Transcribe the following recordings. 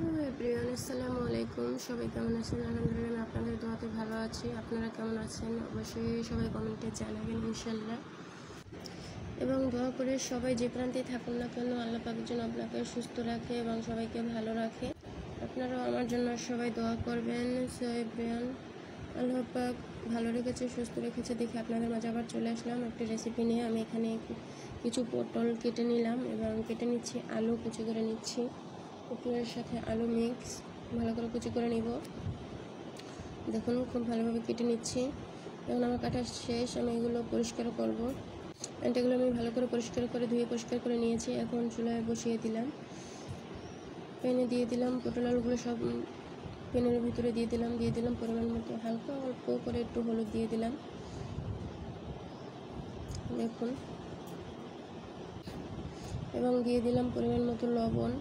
Hello everyone, আসসালামু আলাইকুম। সবাই কেমন আছেন? আলহামদুলিল্লাহ, আমি আপনাদের দোয়াতে ভালো আছি। আপনারা কেমন আছেন? অবশ্যই সবাই কমেন্টে জানাবেন ইনশাল্লাহ। এবং দোয়া করে সবাই যে প্রান্তেই থাকুন না কেন, আল্লাহ পাকের জন্য আপনাকে সুস্থ রাখে এবং সবাইকে ভালো রাখে। আপনারাও আমার জন্য সবাই দোয়া করবেন। সো এভরিওয়ান, আল্লাহ পাক ভালো রেখেছে, সুস্থ রেখেছে দেখে আপনাদের মাঝে আবার চলে আসলাম একটি রেসিপি নিয়ে। আমি এখানে কিছু পটল কেটে নিলাম এবং কেটে নিচ্ছি, আলু কুচি করে নিচ্ছি। পটলের সাথে আলু মিক্স ভালো করে কুচি করে নিব। দেখুন খুব ভালোভাবে কেটে নিচ্ছি। এখন আমার কাটা শেষ, আমি এগুলো পরিষ্কার করব। এগুলো আমি ভালো করে পরিষ্কার করে ধুয়ে পরিষ্কার করে নিয়েছি। এখন চুলায় বসিয়ে দিলাম, প্যানে দিয়ে দিলাম পটল আলুগুলো সব প্যানের ভিতরে দিয়ে দিলাম পরিমাণ মতো, হালকা অল্প করে একটু হলুদ দিয়ে দিলাম। দেখুন, এবং দিয়ে দিলাম পরিমাণ মতো লবণ।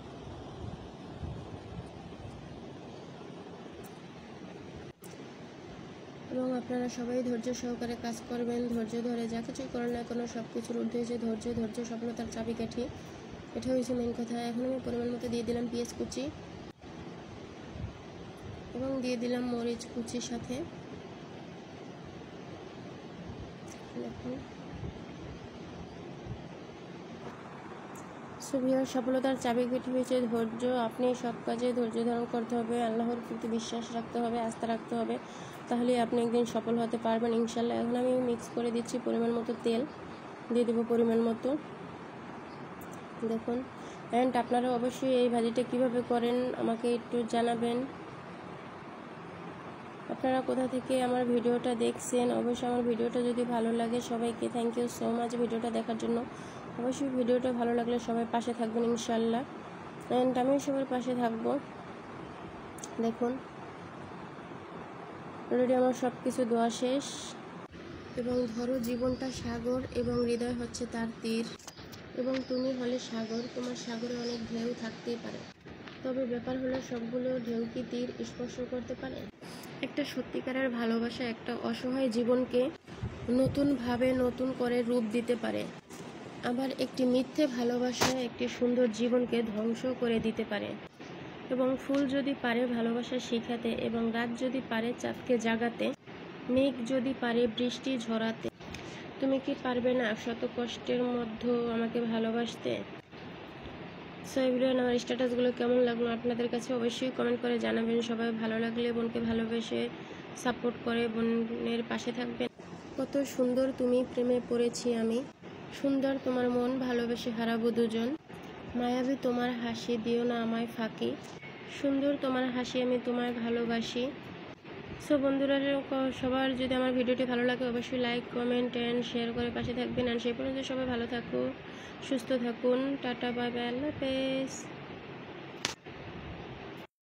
এবং আপনারা সবাই ধৈর্য সহকারে কাজ করবেন, ধৈর্য ধরে যা কিছুই করেন না কোনো সব কিছুর ঊর্ধ্বে হয়েছে ধৈর্য সফলতার চাবিকাঠি, এটা হয়েছে মেন কথা। এখন আমি পরিমাণ মতো দিয়ে দিলাম পেঁয়াজ কুচি এবং দিয়ে দিলাম মরিচ কুচির সাথে। দেখুন, সফলতার চাবিকাঠি হয়েছে ধৈর্য। আপনি সব কাজে ধৈর্য ধারণ করতে হবে, আল্লাহর প্রতি বিশ্বাস রাখতে হবে, আস্থা রাখতে হবে, তাহলে আপনি একদিন সফল হতে পারবেন ইনশাল্লাহ। এখন আমি মিক্স করে দিচ্ছি, পরিমাণ মতো তেল দিয়ে দেবো পরিমাণ মতো। দেখুন, অ্যান্ড আপনারা অবশ্যই এই ভাজিটা কিভাবে করেন আমাকে একটু জানাবেন। আপনারা কোথা থেকে আমার ভিডিওটা দেখছেন, অবশ্যই আমার ভিডিওটা যদি ভালো লাগে সবাইকে থ্যাংক ইউ সো মাচ ভিডিওটা দেখার জন্য। অবশ্যই ভিডিওটা ভালো লাগলে সবাই পাশে থাকবেন ইনশাল্লাহ, অ্যান্ড আমিও সবার পাশে থাকবো। দেখুন, অলরেডি আমার সব কিছু দেওয়া শেষ। এবং ধরো, জীবনটা সাগর এবং হৃদয় হচ্ছে তার তীর, এবং তুমি হলে সাগর, তোমার সাগরে অনেক ঢেউ থাকতেই পারে, তবে ব্যাপার হলো সবগুলো ঢেউ কি তীর স্পর্শ করতে পারে? একটা সত্যিকারের ভালোবাসা একটা অসহায় জীবনকে নতুনভাবে নতুন করে রূপ দিতে পারে, আবার একটি মিথ্যে ভালোবাসা একটি সুন্দর জীবনকে ধ্বংস করে দিতে পারে। এবং ফুল যদি পারে ভালোবাসা শিখাতে, এবং রাত যদি পারে চাঁদকে জাগাতে, মেঘ যদি পারে বৃষ্টি ঝরাতে, তুমি কি পারবে না শত কষ্টের মধ্যেও আমাকে ভালোবাসতে? সো এভরিওয়ান, আমার স্ট্যাটাসগুলো কেমন লাগলো আপনাদের কাছে অবশ্যই কমেন্ট করে জানাবেন। সবাই ভালো লাগলে বোনকে ভালোবেসে সাপোর্ট করে বোনের পাশে থাকবেন। কত সুন্দর তুমি প্রেমে পড়েছি আমি, সুন্দর তোমার মন ভালোবেসে হারাবো দুজন, মায়াবী তোমার হাসি দিও না আমায় ফাঁকি, সুন্দর তোমার হাসি আমি তোমায় ভালোবাসি। সো বন্ধুরা, সবার যদি আমার ভিডিওটি ভালো লাগে অবশ্যই লাইক কমেন্ট অ্যান্ড শেয়ার করে পাশে থাকবেন। আর সেই পর্যন্ত সবাই ভালো থাকুন, সুস্থ থাকুন। টাটা, বাই বাই, আল্লাহ হাফেজ।